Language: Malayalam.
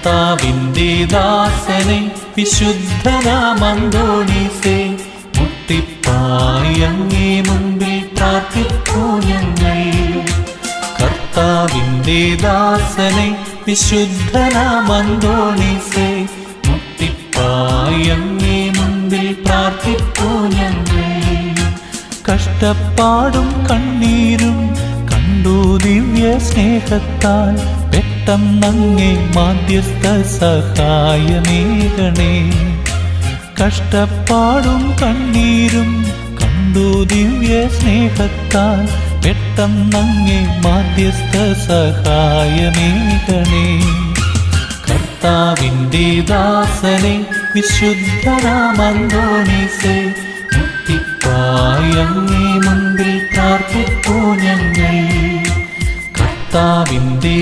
കർത്താവിൻ്റെ ദാസനെ വിശുദ്ധനാം അന്തോണീസേ, മുട്ടിപ്പായി അങ്ങേ മുമ്പിൽ പ്രാർത്ഥിപ്പൂ ഞങ്ങൾ. കർത്താവിൻ്റെ ദാസനെ വിശുദ്ധനാം അന്തോണീസേ, മുട്ടിപ്പായി അങ്ങേ മുമ്പിൽ പ്രാർത്ഥിപ്പൂ ഞങ്ങൾ. കഷ്ടപ്പാടും കണ്ണീരും കണ്ടു ദിവ്യ സ്നേഹത്താൽ പെട്ടെന്നങ്ങേ മാധ്യസ്ഥ സഹായമേകണേ. കഷ്ടപ്പാടും കണ്ണീരും കണ്ടു ദിവ്യ സ്നേഹത്താൽ പെട്ടെന്നങ്ങേ മാധ്യസ്ഥ സഹായമേകണേ. കർത്താവിൻ്റെ ദാസനെ വിശുദ്ധനാം അന്തോണീസേ, മുട്ടിപ്പായി അങ്ങേ മുമ്പിൽ പ്രാർത്ഥിപ്പൂ ഞങ്ങൾ. കർത്താവിൻ്റെ